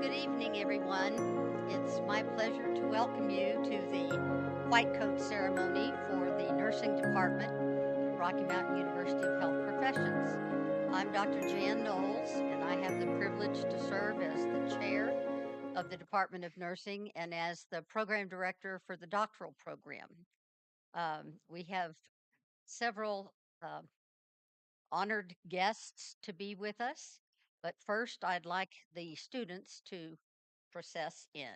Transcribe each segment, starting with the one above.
Good evening, everyone. It's my pleasure to welcome you to the white coat ceremony for the nursing department at Rocky Mountain University of Health Professions. I'm Dr. Jan Knowles, and I have the privilege to serve as the chair of the Department of Nursing and as the program director for the doctoral program. We have several honored guests to be with us, but first I'd like the students to process in.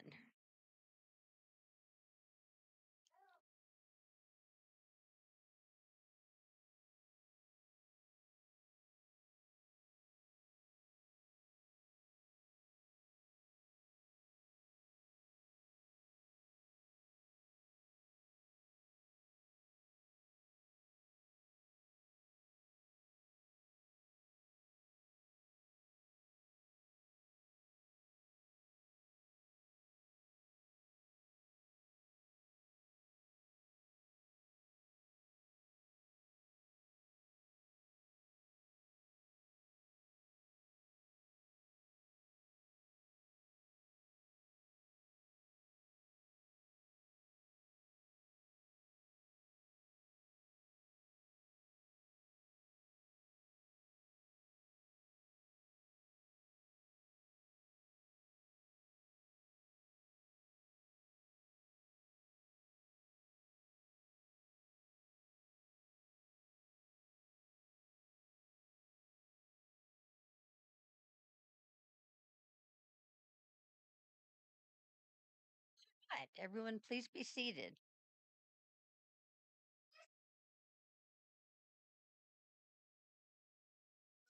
Right, everyone, please be seated.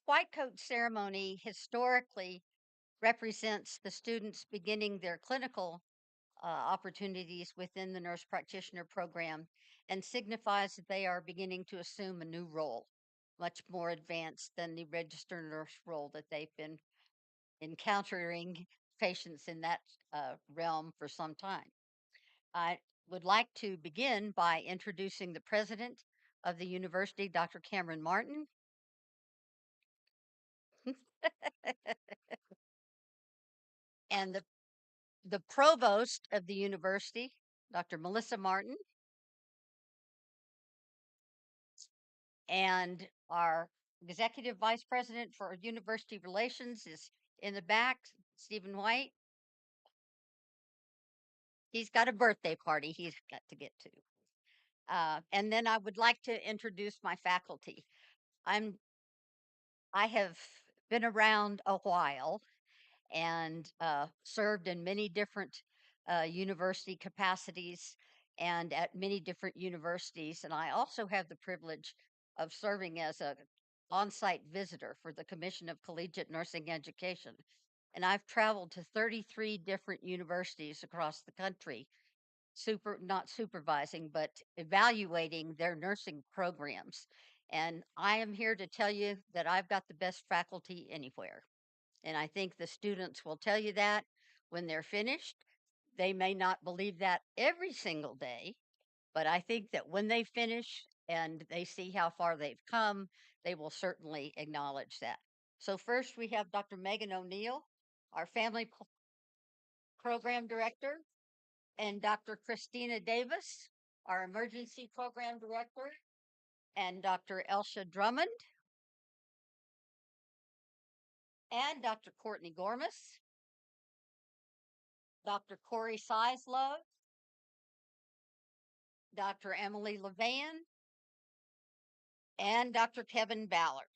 White coat ceremony historically represents the students beginning their clinical opportunities within the nurse practitioner program and signifies that they are beginning to assume a new role, much more advanced than the registered nurse role that they've been encountering patients in that realm for some time. I would like to begin by introducing the president of the university, Dr. Cameron Martin, and the provost of the university, Dr. Melissa Martin, and our executive vice president for university relations is in the back, Stephen White. He's got a birthday party he's got to get to. And then I would like to introduce my faculty. I'm I have been around a while and served in many different university capacities and at many different universities. And I also have the privilege of serving as a on-site visitor for the Commission of Collegiate Nursing Education. And I've traveled to 33 different universities across the country, not supervising, but evaluating their nursing programs. And I am here to tell you that I've got the best faculty anywhere. And I think the students will tell you that when they're finished. They may not believe that every single day, but I think that when they finish and they see how far they've come, they will certainly acknowledge that. So, first we have Dr. Megan O'Neill, our program director, and Dr. Christina Davis, our emergency program director, and Dr. Elsha Drummond, and Dr. Courtney Gormas, Dr. Corey Sizlove, Dr. Emily Levan, and Dr. Kevin Ballard.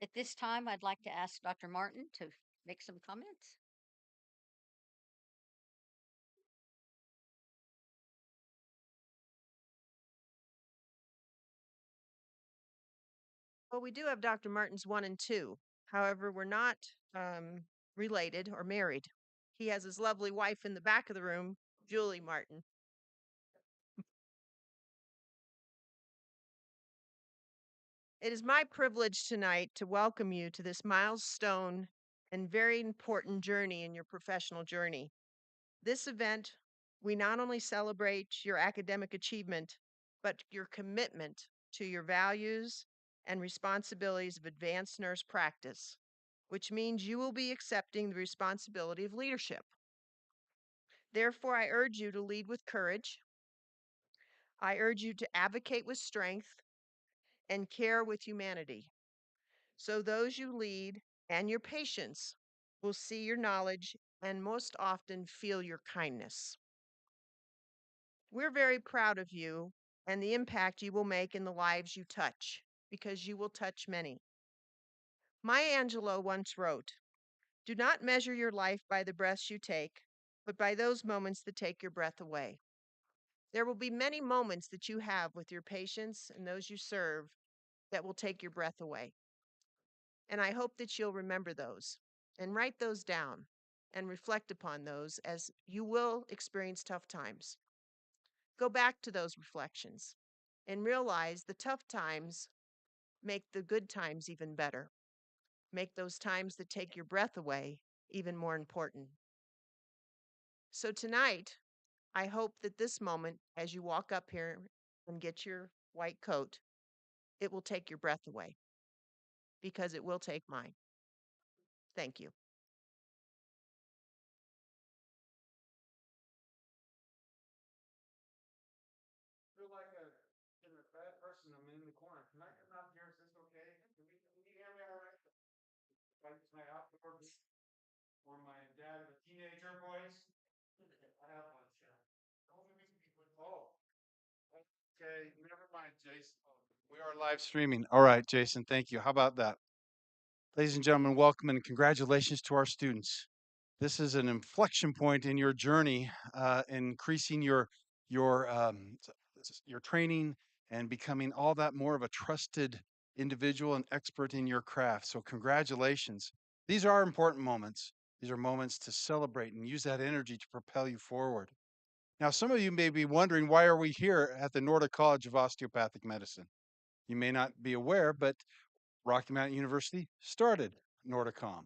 At this time, I'd like to ask Dr. Martin to make some comments. Well, we do have Dr. Martin's 1 and 2. However, we're not related or married. He has his lovely wife in the back of the room, Julie Martin. It is my privilege tonight to welcome you to this milestone and very important journey in your professional journey. This event, we not only celebrate your academic achievement, but your commitment to your values and responsibilities of advanced nurse practice. which means you will be accepting the responsibility of leadership. Therefore, I urge you to lead with courage. I urge you to advocate with strength and care with humanity. So those you lead and your patients will see your knowledge and most often feel your kindness. We're very proud of you and the impact you will make in the lives you touch, because you will touch many. Maya Angelou once wrote, "Do not measure your life by the breaths you take, but by those moments that take your breath away." There will be many moments that you have with your patients and those you serve that will take your breath away. And I hope that you'll remember those and write those down and reflect upon those, as you will experience tough times. Go back to those reflections and realize the tough times make the good times even better, make those times that take your breath away even more important. So tonight, I hope that this moment, as you walk up here and get your white coat, it will take your breath away, because it will take mine. Thank you. Feel like a bad person. I'm in the corner. Can I come out here? Is this okay? Can you hear me all right? If I use my outdoor or my dad of a teenager voice? I have one, yeah. Oh, okay. Never mind, Jason. We are live streaming. All right, Jason. Thank you. How about that? Ladies and gentlemen, welcome and congratulations to our students. This is an inflection point in your journey, increasing your training and becoming all that more of a trusted individual and expert in your craft. So congratulations. These are important moments. These are moments to celebrate and use that energy to propel you forward. Now, some of you may be wondering, why are we here at the Nordic College of Osteopathic Medicine? You may not be aware, but Rocky Mountain University started Nordicom,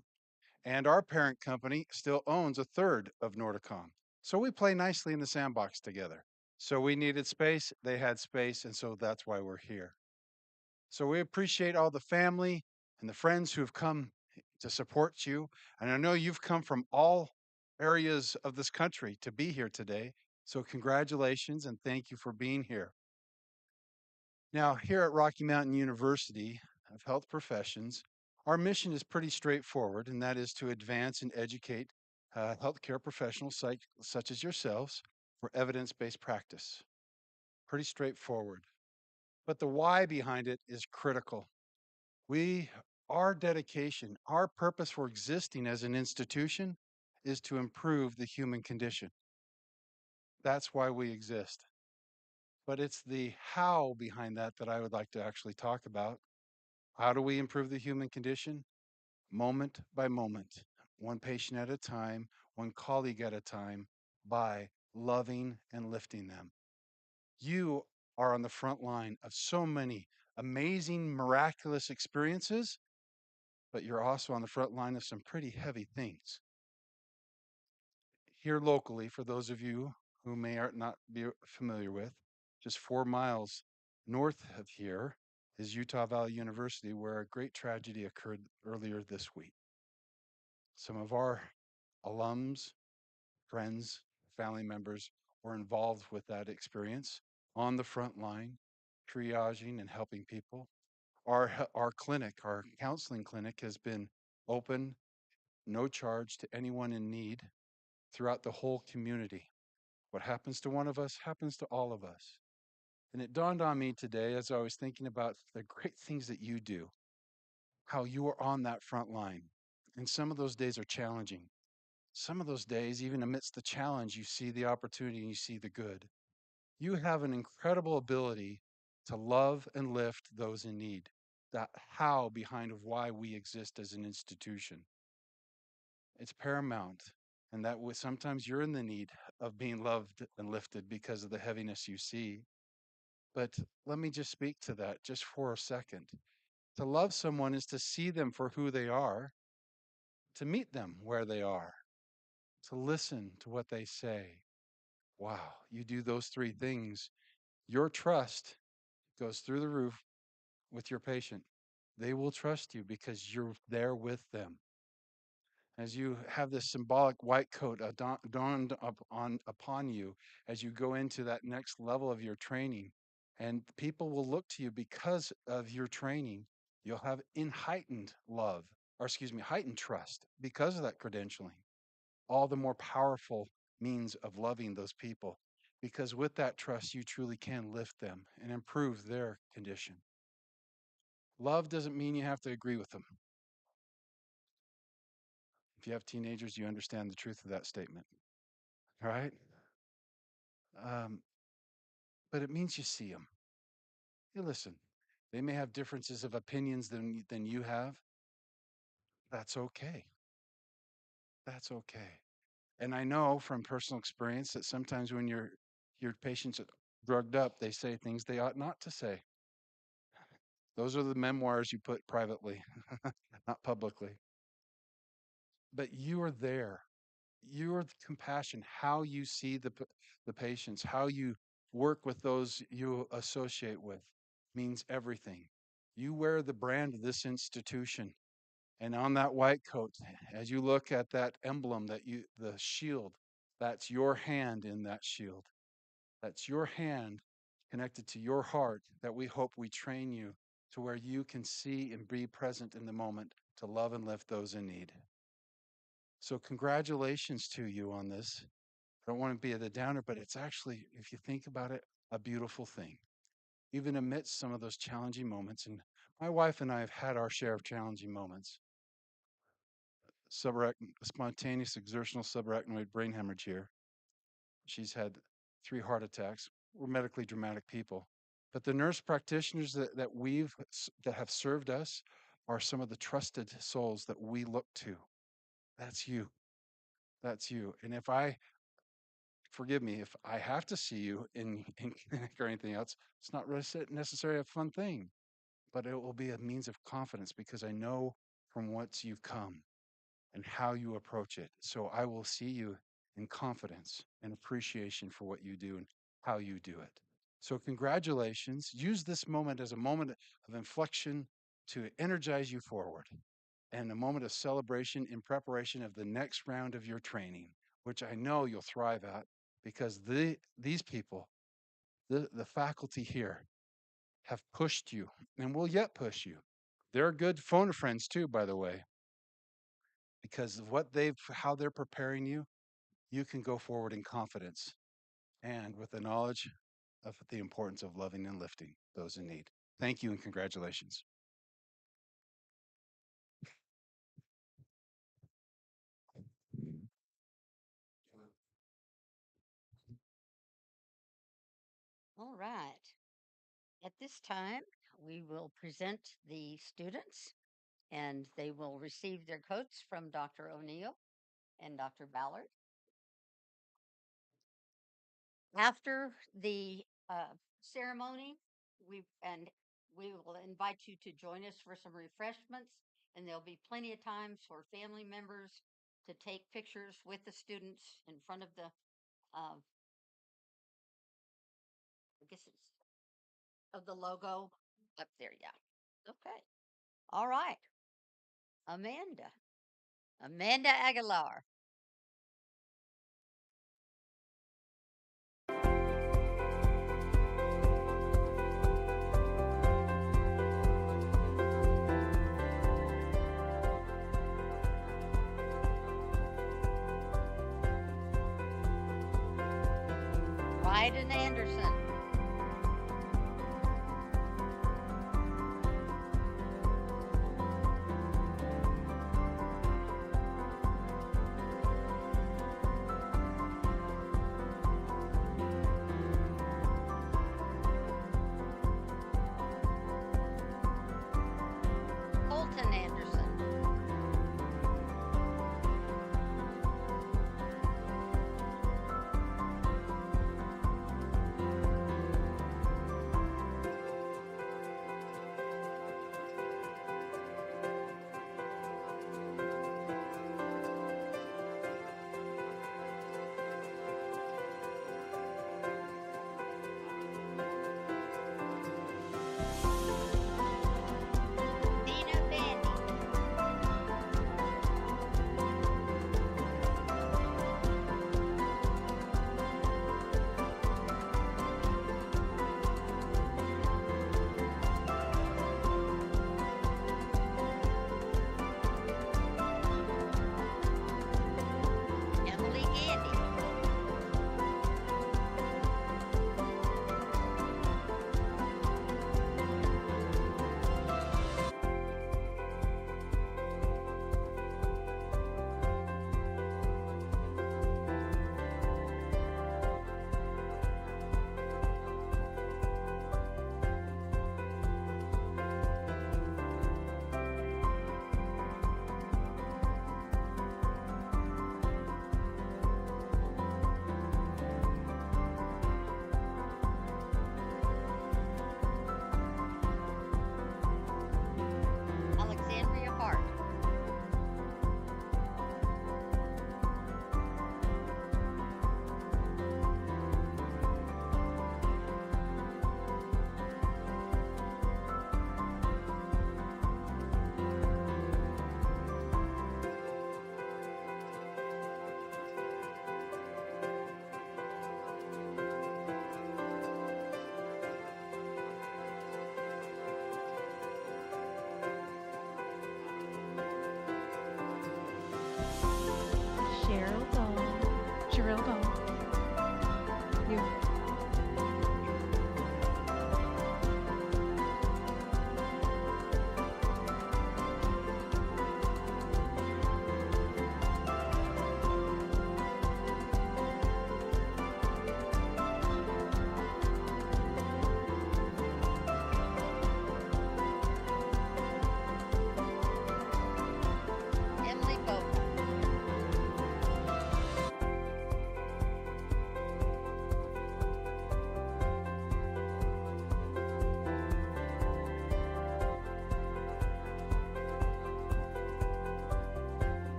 and our parent company still owns a third of Nordicom. So we play nicely in the sandbox together. So we needed space, they had space, and so that's why we're here. So we appreciate all the family and the friends who have come to support you. And I know you've come from all areas of this country to be here today. So congratulations and thank you for being here. Now, here at Rocky Mountain University of Health Professions, our mission is pretty straightforward, and that is to advance and educate healthcare professionals such as yourselves for evidence based practice. Pretty straightforward. But the why behind it is critical. We, our dedication, our purpose for existing as an institution is to improve the human condition. That's why we exist. But it's the how behind that that I would like to actually talk about. How do we improve the human condition? Moment by moment, one patient at a time, one colleague at a time, by loving and lifting them. You are on the front line of so many amazing, miraculous experiences, but you're also on the front line of some pretty heavy things. Here locally, for those of you who may not be familiar with, just 4 miles north of here is Utah Valley University, where a great tragedy occurred earlier this week. Some of our alums, friends, family members were involved with that experience on the front line, triaging and helping people. Our clinic, our counseling clinic, has been open, no charge to anyone in need throughout the whole community. What happens to one of us happens to all of us. And it dawned on me today as I was thinking about the great things that you do, how you are on that front line. And some of those days are challenging. Some of those days, even amidst the challenge, you see the opportunity and you see the good. You have an incredible ability to love and lift those in need. That how behind of why we exist as an institution. It's paramount. And that sometimes you're in the need of being loved and lifted because of the heaviness you see. But let me just speak to that just for a second. To love someone is to see them for who they are, to meet them where they are, to listen to what they say. Wow, you do those three things. Your trust goes through the roof with your patient. They will trust you because you're there with them. as you have this symbolic white coat dawned upon you as you go into that next level of your training. And people will look to you because of your training. You'll have in heightened love, or excuse me, heightened trust because of that credentialing. All the more powerful means of loving those people, because with that trust, you truly can lift them and improve their condition. Love doesn't mean you have to agree with them. If you have teenagers, you understand the truth of that statement, right? Um, but it means you see them. You listen. They may have differences of opinions than you have. That's okay. That's okay. And I know from personal experience that sometimes when your patients are drugged up, they say things they ought not to say. Those are the memoirs you put privately, not publicly. But you are there. You are the compassion. How you see the patients, how you work with those you associate with means everything. You wear the brand of this institution. And on that white coat, as you look at that emblem, the shield, that's your hand in that shield. That's your hand connected to your heart that we hope we train you to where you can see and be present in the moment to love and lift those in need. So congratulations to you on this. I don't want to be the downer, but it's actually, if you think about it, a beautiful thing. Even amidst some of those challenging moments, and my wife and I have had our share of challenging moments. Spontaneous exertional subarachnoid brain hemorrhage here. She's had 3 heart attacks. We're medically dramatic people. But the nurse practitioners that have served us are some of the trusted souls that we look to. That's you. That's you. And forgive me, if I have to see you in clinic or anything else, it's not really necessarily a fun thing, but it will be a means of confidence because I know from whence you've come and how you approach it. So I will see you in confidence and appreciation for what you do and how you do it. So congratulations. Use this moment as a moment of inflection to energize you forward and a moment of celebration in preparation of the next round of your training, which I know you'll thrive at because these people, the faculty here, have pushed you and will yet push you. They're good phone friends too, by the way, because of how they're preparing you, you can go forward in confidence and with the knowledge of the importance of loving and lifting those in need. Thank you and congratulations. All right. At this time, we will present the students and they will receive their coats from Dr. O'Neill and Dr. Ballard. After the ceremony, we will invite you to join us for some refreshments, and there'll be plenty of times for family members to take pictures with the students in front of the, I guess it's of the logo up there. Yeah. Okay. All right. Amanda Aguilar. Ryden Anderson. Colton Anderson. Dina Bandy.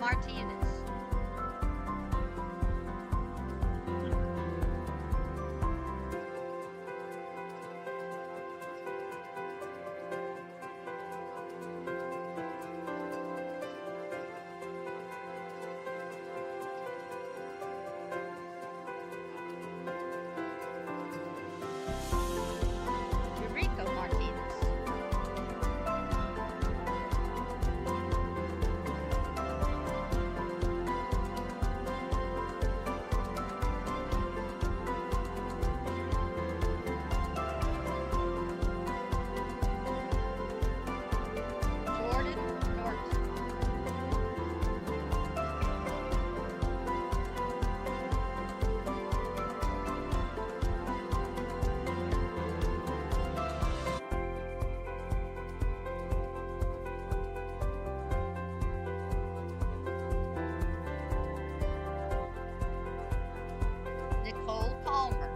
Martinez. Eureka Martinez. Jordan Norton. Nicole Palmer.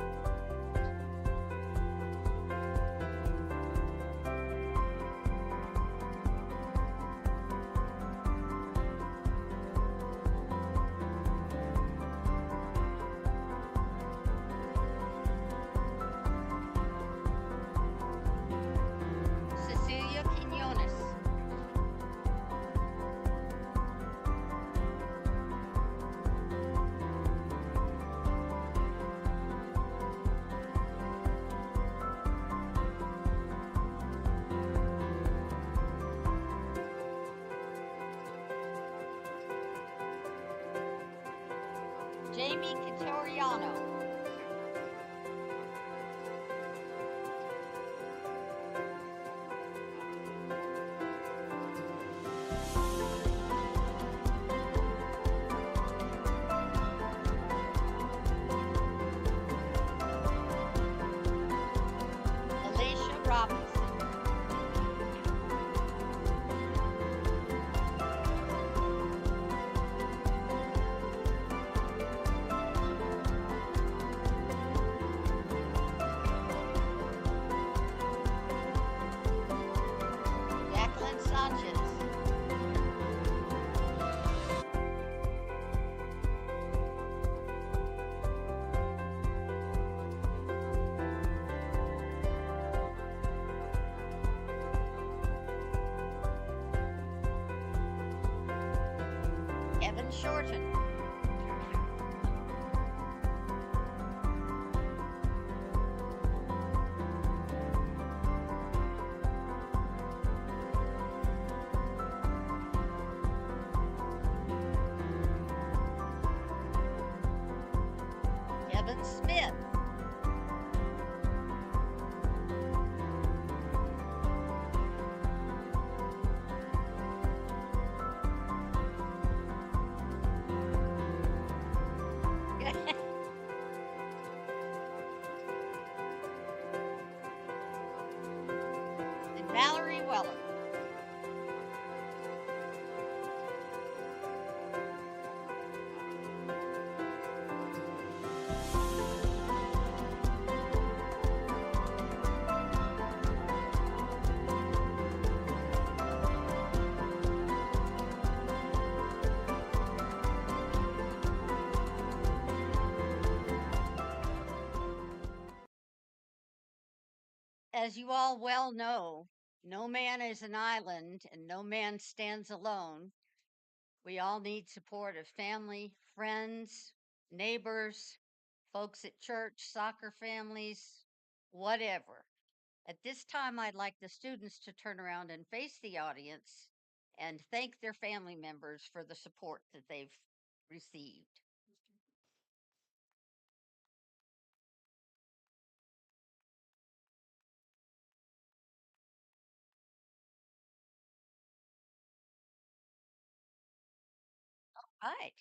Cecilia Quinones. Jamie Catoriano. Alicia Robinson. Jacqueline Sanchez. Kevin Shorten. Kevin Smith. And Valerie Weller. As you all well know, no man is an island and no man stands alone. We all need support of family, friends, neighbors, folks at church, soccer families, whatever. At this time, I'd like the students to turn around and face the audience and thank their family members for the support that they've received. Right.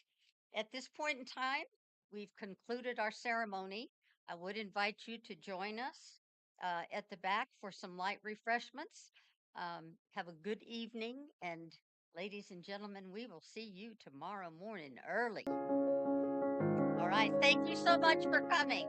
At this point in time, we've concluded our ceremony. I would invite you to join us at the back for some light refreshments. Have a good evening. And ladies and gentlemen, we will see you tomorrow morning early. All right. Thank you so much for coming.